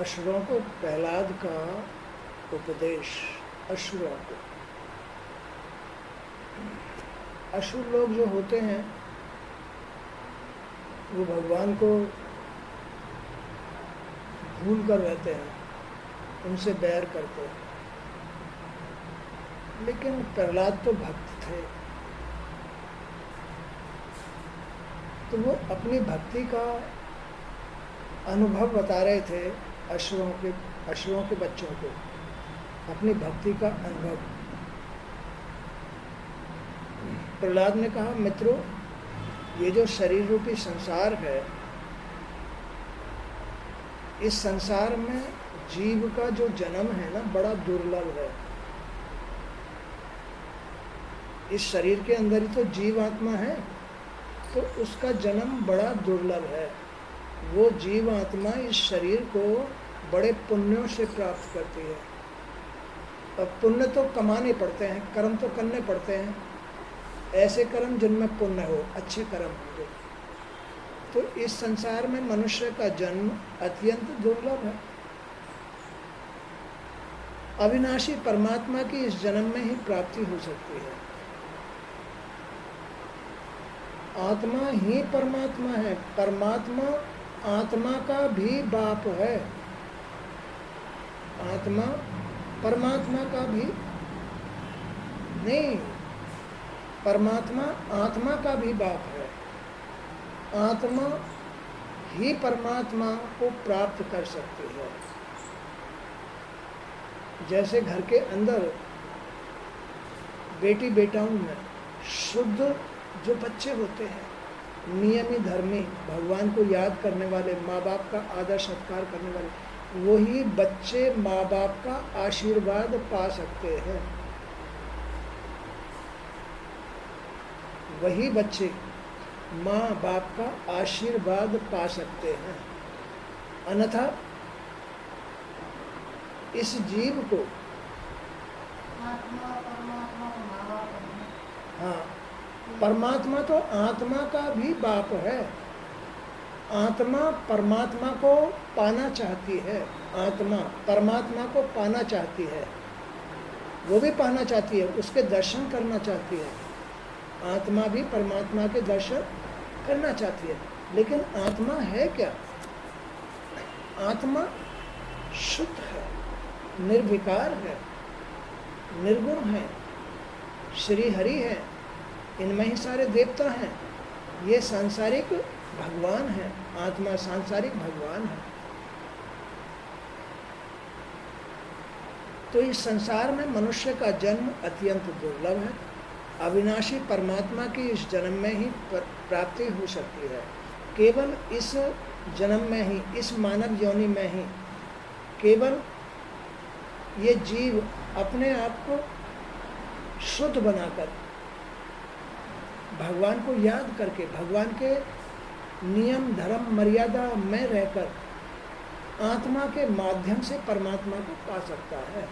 असुरों को प्रहलाद का उपदेश। असुरों को, असुर लोग जो होते हैं वो भगवान को भूल कर रहते हैं, उनसे बैर करते हैं। लेकिन प्रहलाद तो भक्त थे, तो वो अपनी भक्ति का अनुभव बता रहे थे असुरों के बच्चों को, अपनी भक्ति का अनुभव। प्रहलाद ने कहा, मित्रों, ये जो शरीर रूपी संसार है, इस संसार में जीव का जो जन्म है ना, बड़ा दुर्लभ है। इस शरीर के अंदर ही तो जीव आत्मा है, तो उसका जन्म बड़ा दुर्लभ है। वो जीव आत्मा इस शरीर को बड़े पुण्यों से प्राप्त करती है। अब पुण्य तो कमाने पड़ते हैं, कर्म तो करने पड़ते हैं, ऐसे कर्म जिनमें पुण्य हो, अच्छे कर्म होंगे। तो इस संसार में मनुष्य का जन्म अत्यंत दुर्लभ है। अविनाशी परमात्मा की इस जन्म में ही प्राप्ति हो सकती है। आत्मा ही परमात्मा है। परमात्मा आत्मा का भी बाप है। आत्मा परमात्मा का भी नहीं, परमात्मा आत्मा का भी बाप है। आत्मा ही परमात्मा को प्राप्त कर सकती है। जैसे घर के अंदर बेटी बेटाओं में शुद्ध जो बच्चे होते हैं, नियमी धर्मी, भगवान को याद करने वाले, माँ बाप का आदर सत्कार करने वाले, वही बच्चे माँ बाप का आशीर्वाद पा सकते हैं। वही बच्चे माँ बाप का आशीर्वाद पा सकते हैं। अन्यथा इस जीव को, हाँ, परमात्मा तो आत्मा का भी बाप है। आत्मा परमात्मा को पाना चाहती है। आत्मा परमात्मा को पाना चाहती है, वो भी पाना चाहती है, उसके दर्शन करना चाहती है। आत्मा भी परमात्मा के दर्शन करना चाहती है। लेकिन आत्मा है क्या? आत्मा शुद्ध है, निर्विकार है, निर्गुण है, श्री हरि है, इनमें ही सारे देवता हैं। ये सांसारिक भगवान है, आत्मा सांसारिक भगवान है। तो इस संसार में मनुष्य का जन्म अत्यंत दुर्लभ है। अविनाशी परमात्मा की इस जन्म में ही प्राप्ति हो सकती है। केवल इस जन्म में ही, इस मानव योनि में ही केवल ये जीव अपने आप को शुद्ध बनाकर, भगवान को याद करके, भगवान के नियम धर्म मर्यादा में रहकर आत्मा के माध्यम से परमात्मा को पा सकता है।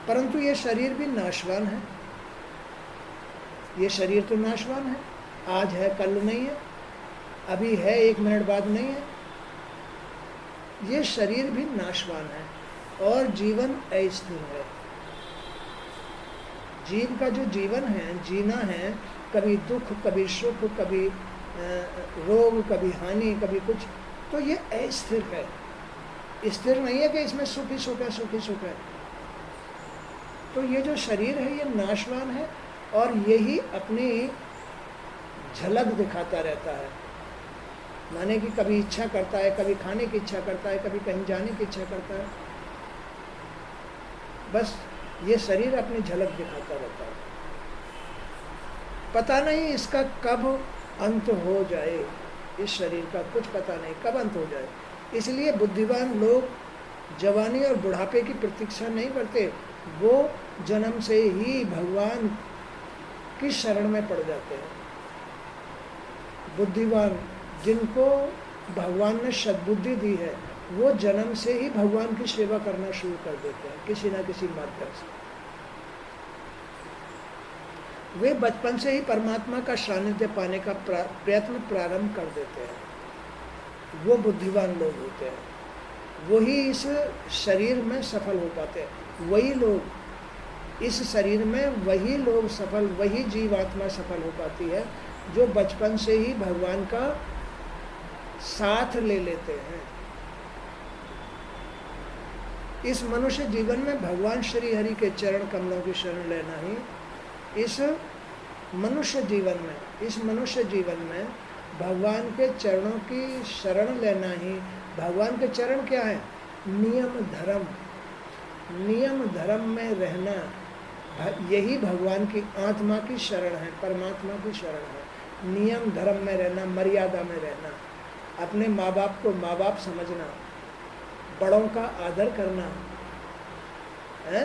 परंतु ये शरीर भी नाशवान है। ये शरीर तो नाशवान है, आज है कल नहीं है, अभी है 1 मिनट बाद नहीं है। ये शरीर भी नाशवान है और जीवन अस्थिर है। जीव का जो जीवन है, जीना है, कभी दुख, कभी सुख, कभी रोग, कभी हानि, कभी कुछ, तो ये अस्थिर है। स्थिर नहीं है कि इसमें सुख ही सुख है, सुख ही सुख है। तो ये जो शरीर है ये नाशवान है और यही अपनी झलक दिखाता रहता है। माने कि कभी इच्छा करता है, कभी खाने की इच्छा करता है, कभी कहीं जाने की इच्छा करता है। बस ये शरीर अपनी झलक दिखाता रहता है। पता नहीं इसका कब अंत हो जाए। इस शरीर का कुछ पता नहीं कब अंत हो जाए। इसलिए बुद्धिमान लोग जवानी और बुढ़ापे की प्रतीक्षा नहीं करते, वो जन्म से ही भगवान की शरण में पड़ जाते हैं। बुद्धिमान, जिनको भगवान ने सद्बुद्धि दी है, वो जन्म से ही भगवान की सेवा करना शुरू कर देते हैं, किसी न किसी माध्यम से। वे बचपन से ही परमात्मा का सानिध्य पाने का प्रयत्न प्रारंभ कर देते हैं। वो बुद्धिमान लोग होते हैं, वही इस शरीर में सफल हो पाते हैं। वही लोग इस शरीर में, वही लोग सफल, वही जीवात्मा सफल हो पाती है जो बचपन से ही भगवान का साथ ले लेते हैं। इस मनुष्य जीवन में भगवान श्री हरि के चरण कमलों की शरण लेना ही इस मनुष्य जीवन में भगवान के चरणों की शरण लेना ही। भगवान के चरण क्या है? नियम धर्म में रहना, यही भगवान की आत्मा की शरण है, परमात्मा की शरण है। नियम धर्म में रहना, मर्यादा में रहना, अपने माँ बाप को माँ बाप समझना, बड़ों का आदर करना है,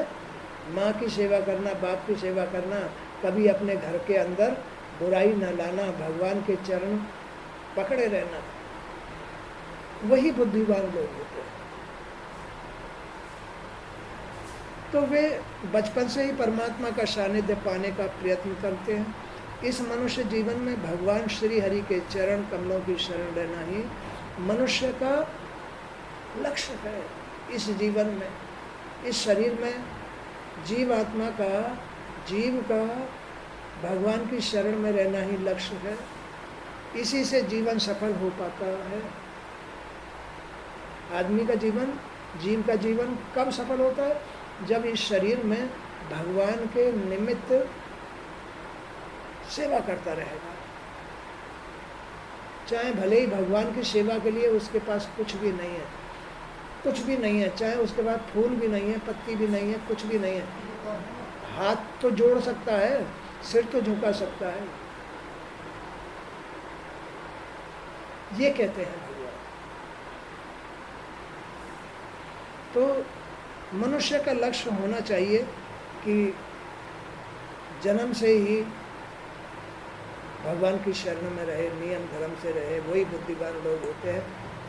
माँ की सेवा करना, बाप की सेवा करना, कभी अपने घर के अंदर बुराई न लाना, भगवान के चरण पकड़े रहना, वही बुद्धिमान लोग होते हैं। तो वे बचपन से ही परमात्मा का सानिध्य पाने का प्रयत्न करते हैं। इस मनुष्य जीवन में भगवान श्री हरि के चरण कमलों की शरण लेना ही मनुष्य का लक्ष्य है। इस जीवन में, इस शरीर में जीवात्मा का, जीव का भगवान की शरण में रहना ही लक्ष्य है। इसी से जीवन सफल हो पाता है। आदमी का जीवन, जीव का जीवन कब सफल होता है? जब इस शरीर में भगवान के निमित्त सेवा करता रहेगा। चाहे भले ही भगवान की सेवा के लिए उसके पास कुछ भी नहीं है, कुछ भी नहीं है, चाहे उसके पास फूल भी नहीं है, पत्ती भी नहीं है, कुछ भी नहीं है, हाथ तो जोड़ सकता है, सिर तो झुका सकता है, ये कहते हैं भगवान। तो मनुष्य का लक्ष्य होना चाहिए कि जन्म से ही भगवान की शरण में रहे, नियम धर्म से रहे, वही बुद्धिमान लोग होते हैं।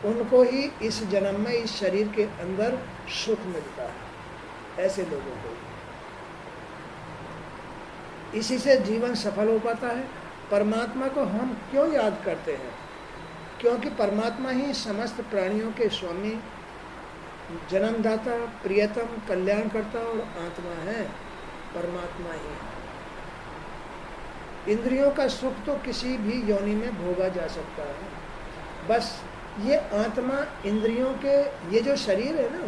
उनको ही इस जन्म में, इस शरीर के अंदर सुख मिलता है, ऐसे लोगों को। इसी से जीवन सफल हो पाता है। परमात्मा को हम क्यों याद करते हैं? क्योंकि परमात्मा ही समस्त प्राणियों के स्वामी, जन्मदाता, प्रियतम, कल्याणकर्ता और आत्मा है। परमात्मा ही। इंद्रियों का सुख तो किसी भी योनि में भोगा जा सकता है। बस ये आत्मा, इंद्रियों के, ये जो शरीर है ना,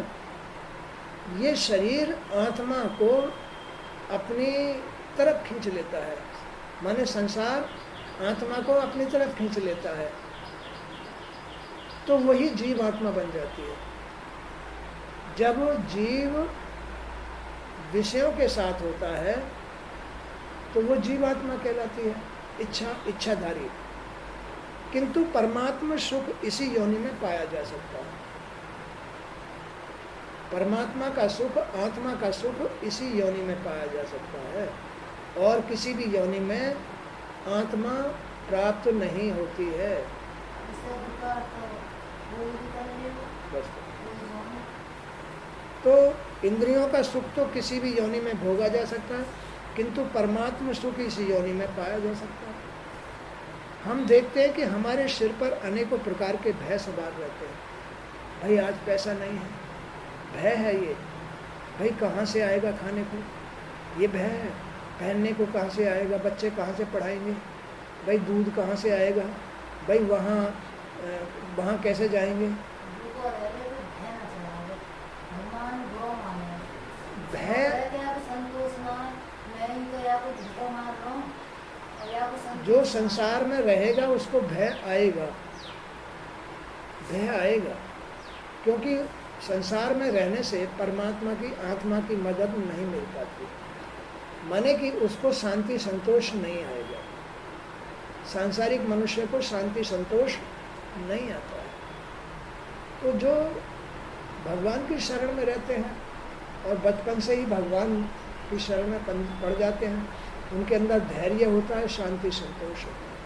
ये शरीर आत्मा को अपनी तरफ खींच लेता है। माने संसार आत्मा को अपनी तरफ खींच लेता है, तो वही जीव आत्मा बन जाती है। जब जीव विषयों के साथ होता है तो वो जीवात्मा कहलाती है, इच्छाधारी। किंतु परमात्मा सुख इसी योनि में पाया जा सकता है। परमात्मा का सुख, आत्मा का सुख इसी योनि में पाया जा सकता है, और किसी भी योनि में आत्मा प्राप्त नहीं होती है। तो इंद्रियों का सुख तो किसी भी योनि में भोगा जा सकता है, किंतु परमात्मा सुख इसी योनि में पाया जा सकता है। हम देखते हैं कि हमारे सिर पर अनेकों प्रकार के भय सवार रहते हैं। भाई आज पैसा नहीं है, भय है ये। भाई कहाँ से आएगा खाने को, ये भय है। पहनने को कहाँ से आएगा, बच्चे कहाँ से पढ़ाएंगे, भाई दूध कहाँ से आएगा, भाई वहाँ कैसे जाएंगे। भय जो संसार में रहेगा उसको भय आएगा, भय आएगा, क्योंकि संसार में रहने से परमात्मा की, आत्मा की मदद नहीं मिल पाती। माने कि उसको शांति संतोष नहीं आएगा। सांसारिक मनुष्य को शांति संतोष नहीं आता है। तो जो भगवान की शरण में रहते हैं और बचपन से ही भगवान की शरण में पड़ जाते हैं, उनके अंदर धैर्य होता है, शांति संतोष होता है।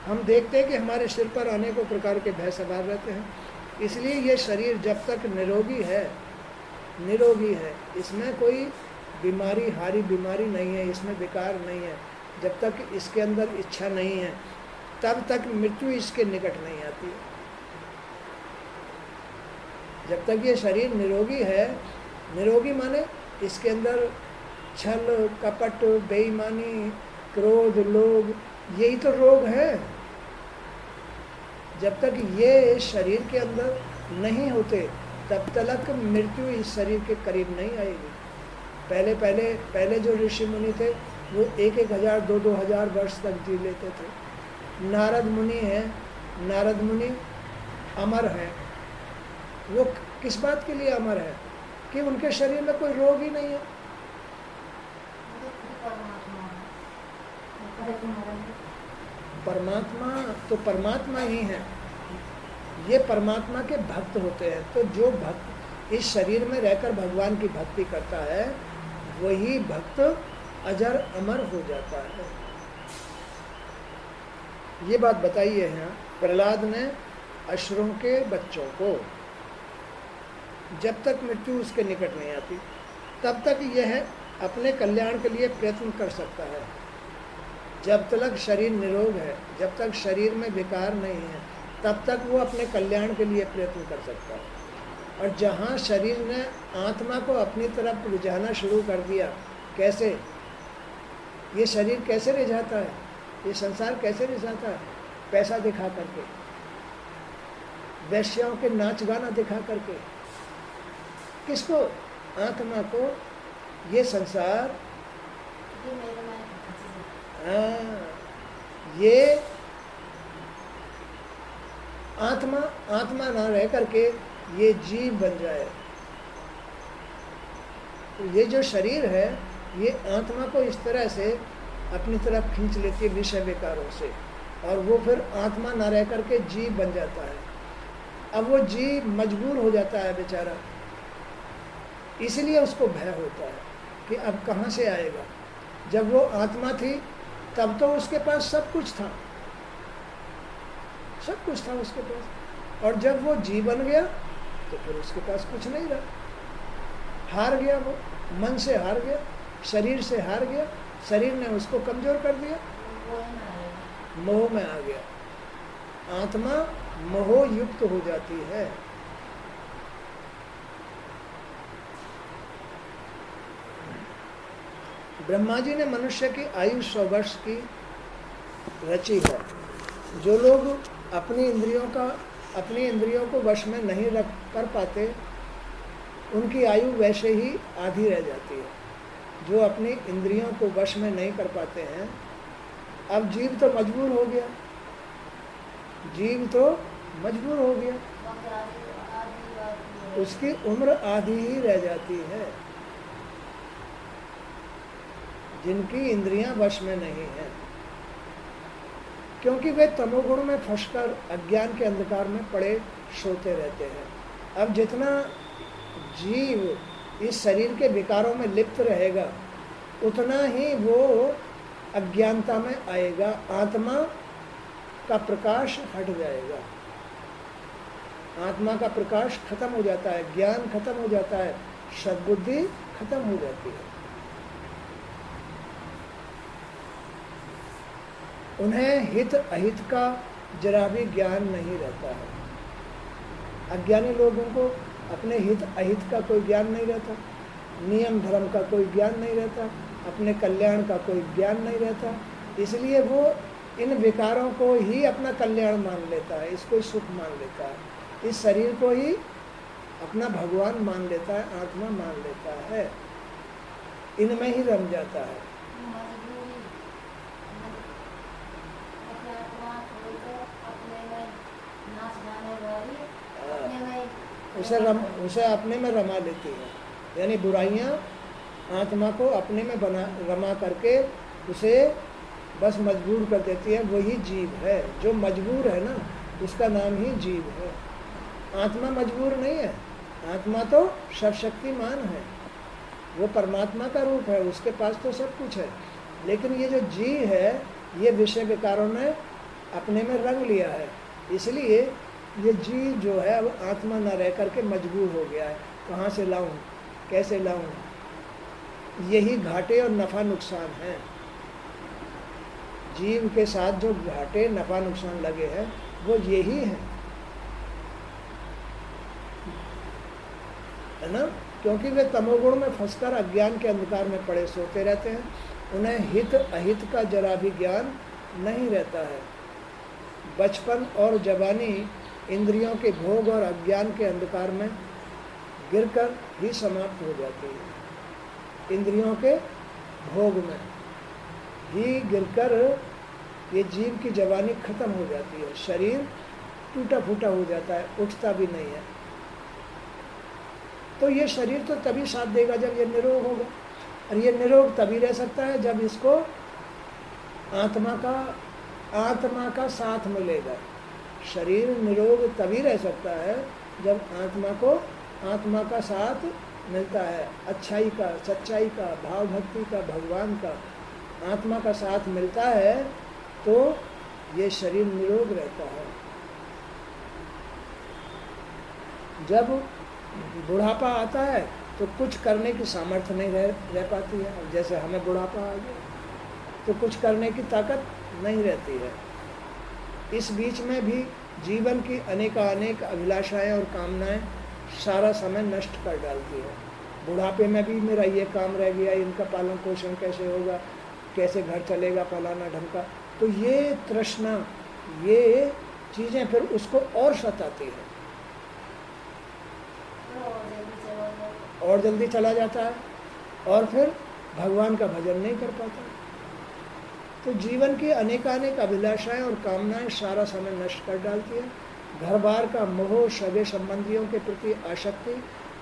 हम देखते हैं कि हमारे सिर पर अनेकों प्रकार के भय सवार रहते हैं। इसलिए ये शरीर जब तक निरोगी है, इसमें कोई बीमारी, हारी बीमारी नहीं है, इसमें विकार नहीं है, जब तक इसके अंदर इच्छा नहीं है, तब तक मृत्यु इसके निकट नहीं आती है। जब तक ये शरीर निरोगी है, निरोगी माने इसके अंदर छल कपट बेईमानी क्रोध लोभ यही तो रोग है। जब तक ये शरीर के अंदर नहीं होते तब तक मृत्यु इस शरीर के करीब नहीं आएगी। पहले जो ऋषि मुनि थे वो 1,000 2,000 वर्ष तक जी लेते थे। नारद मुनि हैं, नारद मुनि अमर हैं। वो किस बात के लिए अमर है? कि उनके शरीर में कोई रोग ही नहीं है। परमात्मा तो परमात्मा ही है, ये परमात्मा के भक्त होते हैं। तो जो भक्त इस शरीर में रहकर भगवान की भक्ति करता है वही भक्त अजर अमर हो जाता है। ये बात बताई है यहाँ प्रहलाद ने असुरों के बच्चों को। जब तक मृत्यु उसके निकट नहीं आती तब तक यह अपने कल्याण के लिए प्रयत्न कर सकता है। जब तक शरीर निरोग है, जब तक शरीर में विकार नहीं है, तब तक वो अपने कल्याण के लिए प्रयत्न कर सकता है। और जहाँ शरीर ने आत्मा को अपनी तरफ रिझाना शुरू कर दिया, कैसे? ये शरीर कैसे रिझाता है? ये संसार कैसे रिझाता है? पैसा दिखा करके, वैश्याओं के नाच गाना दिखा करके। किसको? आत्मा को। ये संसार ये आत्मा ना रह करके ये जीव बन जाए। तो ये जो शरीर है ये आत्मा को इस तरह से अपनी तरफ खींच लेती है विषय विकारों से, और वो फिर आत्मा ना रह करके जीव बन जाता है। अब वो जीव मजबूर हो जाता है बेचारा, इसलिए उसको भय होता है कि अब कहाँ से आएगा। जब वो आत्मा थी तब तो उसके पास सब कुछ था, सब कुछ था उसके पास। और जब वो जीव बन गया तो फिर उसके पास कुछ नहीं रहा। हार गया, वो मन से हार गया, शरीर से हार गया, शरीर ने उसको कमजोर कर दिया, मोह में आ गया। आत्मा मोह युक्त हो जाती है। ब्रह्मा जी ने मनुष्य की आयु 100 वर्ष की रची है। जो लोग अपनी इंद्रियों को वश में नहीं रख कर पाते उनकी आयु वैसे ही आधी रह जाती है। जो अपनी इंद्रियों को वश में नहीं कर पाते हैं, अब जीव तो मजबूर हो गया, जीव तो मजबूर हो गया, उसकी उम्र आधी ही रह जाती है। जिनकी इंद्रियां वश में नहीं है, क्योंकि वे तमोगुण में फंसकर अज्ञान के अंधकार में पड़े सोते रहते हैं। अब जितना जीव इस शरीर के विकारों में लिप्त रहेगा उतना ही वो अज्ञानता में आएगा, आत्मा का प्रकाश हट जाएगा, आत्मा का प्रकाश खत्म हो जाता है, ज्ञान खत्म हो जाता है, सद्बुद्धि खत्म हो जाती है। उन्हें हित अहित का जरा भी ज्ञान नहीं रहता है। अज्ञानी लोगों को अपने हित अहित का कोई ज्ञान नहीं रहता, नियम धर्म का कोई ज्ञान नहीं रहता, अपने कल्याण का कोई ज्ञान नहीं रहता। इसलिए वो इन विकारों को ही अपना कल्याण मान लेता है, इसको सुख मान लेता है, इस शरीर को ही अपना भगवान मान लेता है, आत्मा मान लेता है, इनमें ही रम जाता है। उसे अपने में रमा लेती है, यानी बुराइयां आत्मा को अपने में रमा करके उसे बस मजबूर कर देती है। वही जीव है, जो मजबूर है ना उसका नाम ही जीव है। आत्मा मजबूर नहीं है, आत्मा तो सर्वशक्तिमान है, वो परमात्मा का रूप है, उसके पास तो सब कुछ है। लेकिन ये जो जीव है ये विषय विकारों ने अपने में रंग लिया है, इसलिए ये जीव जो है अब आत्मा न रह करके मजबूर हो गया है। कहाँ से लाऊं, कैसे लाऊं, यही घाटे और नफ़ा नुकसान है। जीव के साथ जो घाटे नफा नुकसान लगे हैं वो यही है ना, क्योंकि वे तमोगुण में फंसकर अज्ञान के अंधकार में पड़े सोते रहते हैं। उन्हें हित अहित का जरा भी ज्ञान नहीं रहता है। बचपन और जवानी इंद्रियों के भोग और अज्ञान के अंधकार में गिरकर ही समाप्त हो जाती है। इंद्रियों के भोग में ही गिरकर ये जीव की जवानी खत्म हो जाती है। शरीर टूटा फूटा हो जाता है, उठता भी नहीं है। तो ये शरीर तो तभी साथ देगा जब ये निरोग होगा, और ये निरोग तभी रह सकता है जब इसको आत्मा का साथ मिलेगा। शरीर निरोग तभी रह सकता है जब आत्मा का साथ मिलता है। अच्छाई का, सच्चाई का, भाव भक्ति का, भगवान का आत्मा का साथ मिलता है तो ये शरीर निरोग रहता है। जब बुढ़ापा आता है तो कुछ करने की सामर्थ्य नहीं रह पाती है। अब जैसे हमें बुढ़ापा आ गया तो कुछ करने की ताकत नहीं रहती है। इस बीच में भी जीवन की अनेक अभिलाषाएं और कामनाएं सारा समय नष्ट कर डालती है। बुढ़ापे में भी मेरा ये काम रह गया, इनका पालन पोषण कैसे होगा, कैसे घर चलेगा, फलाना ढमका। तो ये तृष्णा, ये चीज़ें फिर उसको और सताती है और जल्दी चला जाता है और फिर भगवान का भजन नहीं कर पाता। तो जीवन की अनेक अभिलाषाएं और कामनाएं सारा समय नष्ट कर डालती है। घर बार का मोह, सगे संबंधियों के प्रति आसक्ति,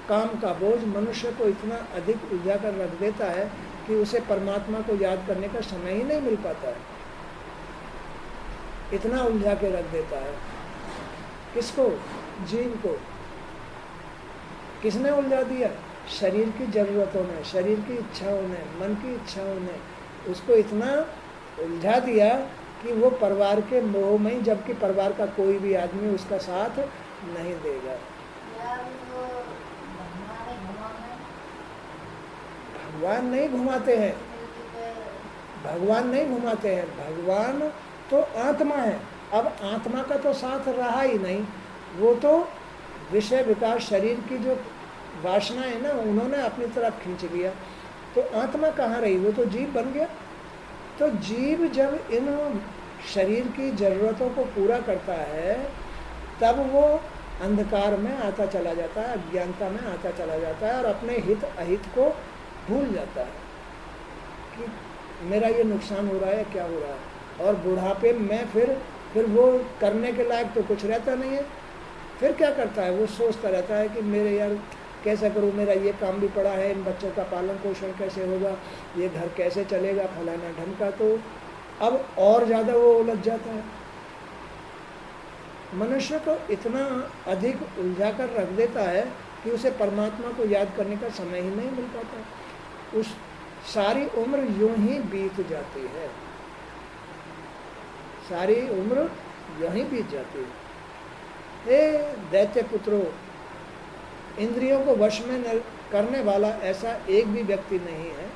काम का बोझ मनुष्य को इतना अधिक उलझा कर रख देता है कि उसे परमात्मा को याद करने का समय ही नहीं मिल पाता है। इतना उलझा के रख देता है। किसको? जीव को। किसने उलझा दिया? शरीर की जरूरतों ने, शरीर की इच्छाओं ने, मन की इच्छाओं ने उसको इतना उलझा दिया कि वो परिवार के मोह में, जबकि परिवार का कोई भी आदमी उसका साथ नहीं देगा। भगवान नहीं घुमाते हैं, भगवान नहीं घुमाते हैं। भगवान तो आत्मा है। अब आत्मा का तो साथ रहा ही नहीं, वो तो विषय विकास शरीर की जो वासना है ना, उन्होंने अपनी तरफ खींच लिया। तो आत्मा कहाँ रही? वो तो जीव बन गया। तो जीव जब इन शरीर की ज़रूरतों को पूरा करता है तब वो अंधकार में आता चला जाता है, अज्ञानता में आता चला जाता है और अपने हित अहित को भूल जाता है कि मेरा ये नुकसान हो रहा है, क्या हो रहा है। और बुढ़ापे में फिर वो करने के लायक तो कुछ रहता नहीं है। फिर क्या करता है? वो सोचता रहता है कि मेरे यार कैसा करूँ, मेरा ये काम भी पड़ा है, इन बच्चों का पालन पोषण कैसे होगा, ये घर कैसे चलेगा, फलाना ढमका। तो अब और ज़्यादा वो उलझ जाता है। मनुष्य को इतना अधिक उलझा कर रख देता है कि उसे परमात्मा को याद करने का समय ही नहीं मिल पाता। उस सारी उम्र यूं ही बीत जाती है, सारी उम्र यूं ही बीत जाती है। हे दैत्य पुत्रों, इंद्रियों को वश में करने वाला ऐसा एक भी व्यक्ति नहीं है,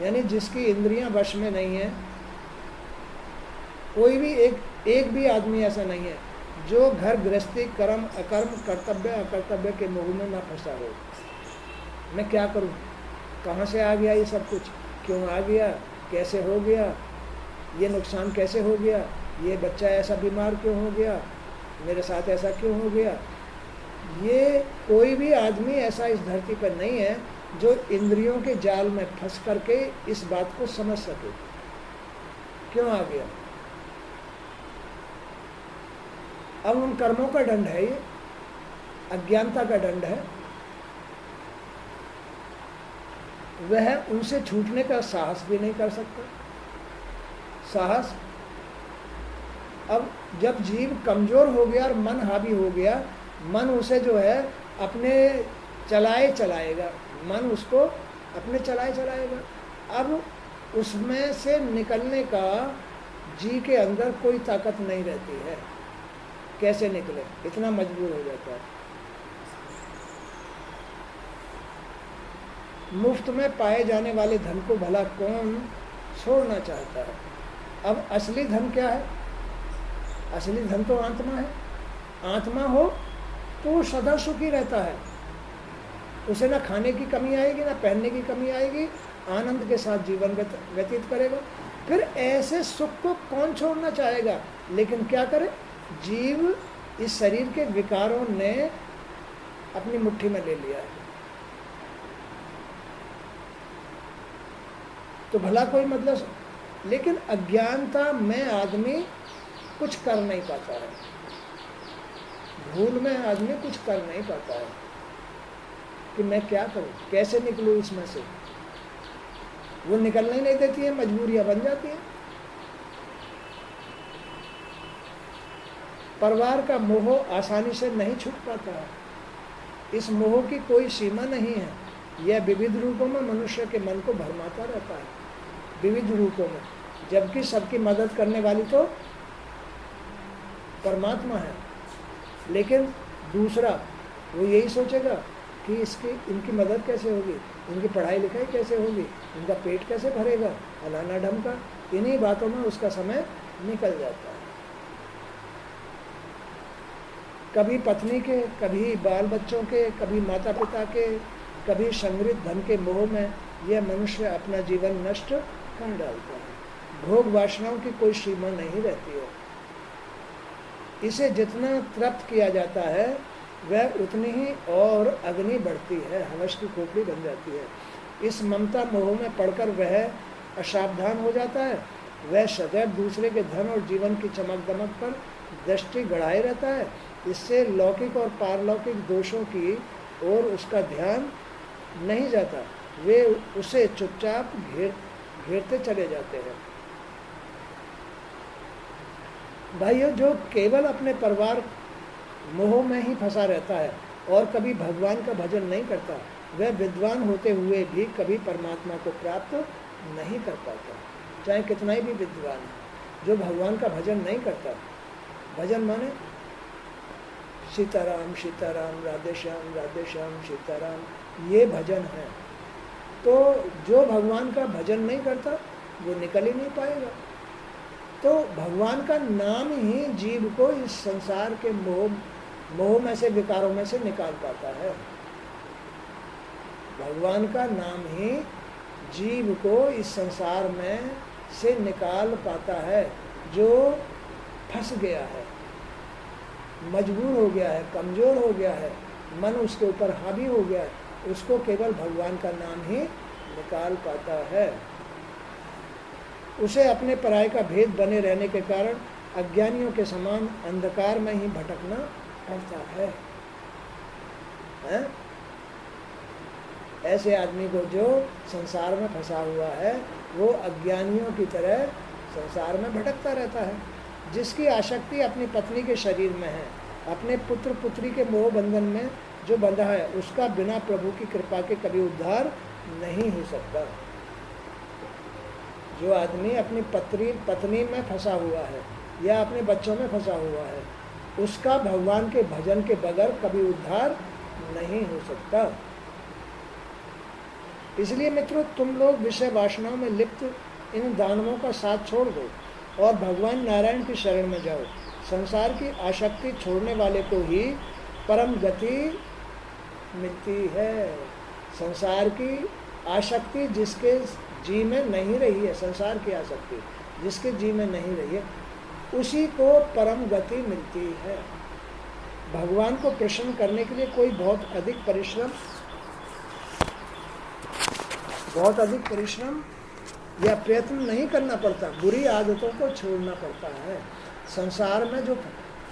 यानी जिसकी इंद्रियां वश में नहीं है, कोई भी एक भी आदमी ऐसा नहीं है जो घर गृहस्थी, कर्म अकर्म, कर्तव्य अकर्तव्य के मोह में ना फंसा हो। मैं क्या करूं, कहाँ से आ गया ये सब कुछ, क्यों आ गया, कैसे हो गया, ये नुकसान कैसे हो गया, ये बच्चा ऐसा बीमार क्यों हो गया, मेरे साथ ऐसा क्यों हो गया। ये कोई भी आदमी ऐसा इस धरती पर नहीं है जो इंद्रियों के जाल में फंस करके इस बात को समझ सके क्यों आ गया। अब उन कर्मों का दंड है, ये अज्ञानता का दंड है। वह उनसे छूटने का साहस भी नहीं कर सकता। साहस, अब जब जीव कमजोर हो गया और मन हावी हो गया, मन उसे जो है अपने चलाएगा, मन उसको अपने चलाएगा। अब उसमें से निकलने का जी के अंदर कोई ताकत नहीं रहती है। कैसे निकले, इतना मजबूर हो जाता है। मुफ्त में पाए जाने वाले धन को भला कौन छोड़ना चाहता है। अब असली धन क्या है? असली धन तो आत्मा है। आत्मा हो तो वो सदा सुखी रहता है, उसे ना खाने की कमी आएगी, ना पहनने की कमी आएगी, आनंद के साथ जीवन व्यतीत करेगा। फिर ऐसे सुख को कौन छोड़ना चाहेगा? लेकिन क्या करे, जीव इस शरीर के विकारों ने अपनी मुट्ठी में ले लिया है। तो भला कोई मतलब, लेकिन अज्ञानता में आदमी कुछ कर नहीं पाता है, भूल में आदमी कुछ कर नहीं पाता है कि मैं क्या करूं, कैसे निकलूं इसमें से। वो निकलने नहीं देती है, मजबूरियां बन जाती हैं। परिवार का मोह आसानी से नहीं छूट पाता है, इस मोह की कोई सीमा नहीं है। यह विविध रूपों में मनुष्य के मन को भरमाता रहता है, विविध रूपों में, जबकि सबकी मदद करने वाली तो परमात्मा है। लेकिन दूसरा वो यही सोचेगा कि इनकी मदद कैसे होगी, इनकी पढ़ाई लिखाई कैसे होगी, इनका पेट कैसे भरेगा, फलाना ढमका, इन्हीं बातों में उसका समय निकल जाता है। कभी पत्नी के, कभी बाल बच्चों के, कभी माता पिता के, कभी संग्रहित धन के मोह में यह मनुष्य अपना जीवन नष्ट कर डालता है। भोग वासनाओं की कोई सीमा नहीं रहती है। इसे जितना तृप्त किया जाता है वह उतनी ही और अग्नि बढ़ती है, हवस की खोपड़ी बन जाती है। इस ममता मोह में पड़कर वह असावधान हो जाता है। वह सदैव दूसरे के धन और जीवन की चमक दमक पर दृष्टि गड़ाए रहता है। इससे लौकिक और पारलौकिक दोषों की ओर उसका ध्यान नहीं जाता, वे उसे चुपचाप घेरते चले जाते हैं। भाइयों, जो केवल अपने परिवार मोह में ही फंसा रहता है और कभी भगवान का भजन नहीं करता, वह विद्वान होते हुए भी कभी परमात्मा को प्राप्त नहीं कर पाता, चाहे कितना ही भी विद्वान है। जो भगवान का भजन नहीं करता, भजन माने सीताराम सीताराम, राधे श्याम सीताराम, ये भजन है। तो जो भगवान का भजन नहीं करता वो निकल ही नहीं पाएगा। तो भगवान का नाम ही जीव को इस संसार के मोह में से, विकारों में से निकाल पाता है। भगवान का नाम ही जीव को इस संसार में से निकाल पाता है। जो फंस गया है, मजबूर हो गया है, कमज़ोर हो गया है, मन उसके ऊपर हावी हो गया है, उसको केवल भगवान का नाम ही निकाल पाता है। उसे अपने पराये का भेद बने रहने के कारण अज्ञानियों के समान अंधकार में ही भटकना पड़ता है। ऐसे आदमी को जो संसार में फंसा हुआ है, वो अज्ञानियों की तरह संसार में भटकता रहता है। जिसकी आसक्ति अपनी पत्नी के शरीर में है, अपने पुत्र पुत्री के मोह बंधन में जो बंधा है, उसका बिना प्रभु की कृपा के कभी उद्धार नहीं हो सकता। जो आदमी अपनी पत्नी में फंसा हुआ है या अपने बच्चों में फंसा हुआ है, उसका भगवान के भजन के बगैर कभी उद्धार नहीं हो सकता। इसलिए मित्रों, तुम लोग विषय वासनाओं में लिप्त इन दानवों का साथ छोड़ दो और भगवान नारायण की शरण में जाओ। संसार की आसक्ति छोड़ने वाले को ही परम गति मिलती है। संसार की आसक्ति जिसके जी में नहीं रही है, संसार की आसक्ति जिसके जी में नहीं रही है, उसी को परम गति मिलती है। भगवान को प्रसन्न करने के लिए कोई बहुत अधिक परिश्रम या प्रयत्न नहीं करना पड़ता। बुरी आदतों को छोड़ना पड़ता है। संसार में जो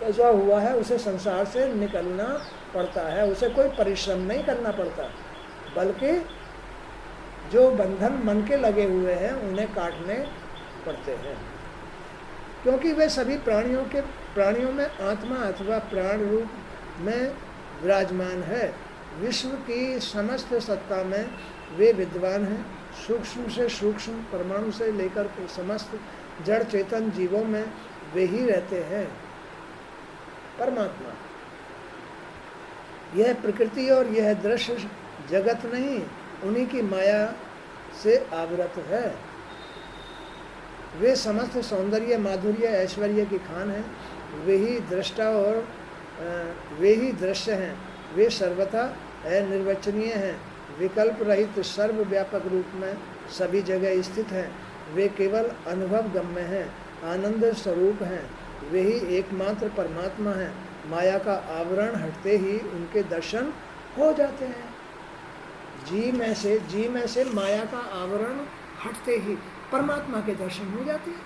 फंसा हुआ है उसे संसार से निकलना पड़ता है। उसे कोई परिश्रम नहीं करना पड़ता, बल्कि जो बंधन मन के लगे हुए हैं उन्हें काटने पड़ते हैं। क्योंकि वे सभी प्राणियों में आत्मा अथवा प्राण रूप में विराजमान है। विश्व की समस्त सत्ता में वे विद्वान हैं। सूक्ष्म से सूक्ष्म परमाणु से लेकर के समस्त जड़ चेतन जीवों में वे ही रहते हैं। परमात्मा, यह प्रकृति और यह दृश्य जगत नहीं, उन्हीं की माया से आवृत है। वे समस्त सौंदर्य माधुर्य ऐश्वर्य की खान हैं, वे ही दृष्टा और वे ही दृश्य हैं, वे सर्वथा निर्वचनीय हैं, विकल्प रहित सर्वव्यापक रूप में सभी जगह स्थित हैं, वे केवल अनुभव गम्य हैं, आनंद स्वरूप हैं, वे ही एकमात्र परमात्मा हैं, माया का आवरण हटते ही उनके दर्शन हो जाते हैं। जी में से माया का आवरण हटते ही परमात्मा के दर्शन हो जाते हैं।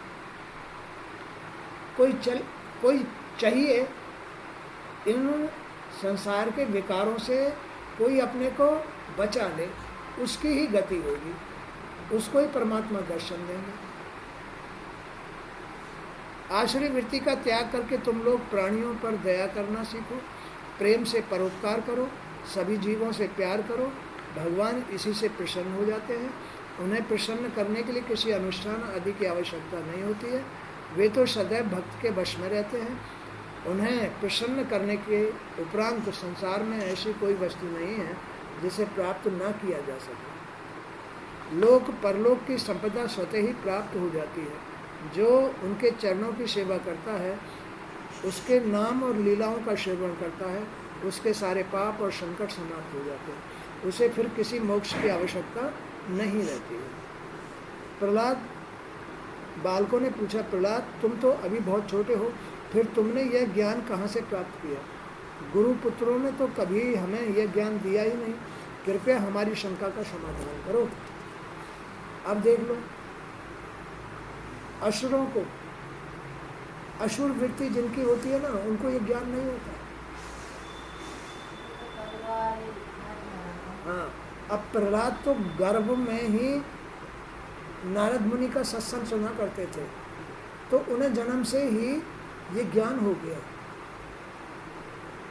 कोई चाहिए इन संसार के विकारों से कोई अपने को बचा ले, उसकी ही गति होगी, उसको ही परमात्मा दर्शन देंगे। आश्रय वृत्ति का त्याग करके तुम लोग प्राणियों पर दया करना सीखो, प्रेम से परोपकार करो, सभी जीवों से प्यार करो। भगवान इसी से प्रसन्न हो जाते हैं। उन्हें प्रसन्न करने के लिए किसी अनुष्ठान आदि की आवश्यकता नहीं होती है, वे तो सदैव भक्त के वश में रहते हैं। उन्हें प्रसन्न करने के उपरांत संसार में ऐसी कोई वस्तु नहीं है जिसे प्राप्त न किया जा सके। लोक परलोक की संपदा स्वतः ही प्राप्त हो जाती है। जो उनके चरणों की सेवा करता है, उसके नाम और लीलाओं का सेवन करता है, उसके सारे पाप और संकट समाप्त हो जाते हैं, उसे फिर किसी मोक्ष की आवश्यकता नहीं रहती है। प्रहलाद, बालकों ने पूछा, प्रहलाद तुम तो अभी बहुत छोटे हो, फिर तुमने यह ज्ञान कहाँ से प्राप्त किया? गुरु पुत्रों ने तो कभी हमें यह ज्ञान दिया ही नहीं, कृपया हमारी शंका का समाधान करो। अब देख लो, असुरों को, असुर वृत्ति जिनकी होती है ना, उनको ये ज्ञान नहीं होता। हाँ, अब प्रहलाद तो गर्भ में ही नारद मुनि का सत्संग सुना करते थे, तो उन्हें जन्म से ही ये ज्ञान हो गया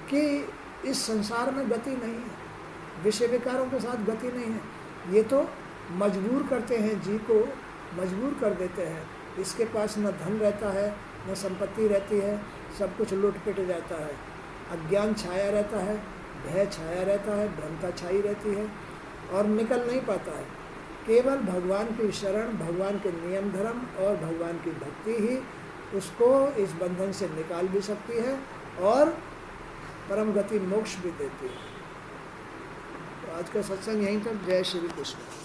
कि इस संसार में गति नहीं है, विषय विकारों के साथ गति नहीं है। ये तो मजबूर करते हैं, जी को मजबूर कर देते हैं। इसके पास न धन रहता है, न संपत्ति रहती है, सब कुछ लूट पिट जाता है, अज्ञान छाया रहता है, भय छाया रहता है, भ्रमता छाई रहती है और निकल नहीं पाता है। केवल भगवान की शरण, भगवान के नियम धर्म और भगवान की भक्ति ही उसको इस बंधन से निकाल भी सकती है और परम गति मोक्ष भी देती है। तो आज का सत्संग यहीं तक। जय श्री कृष्ण।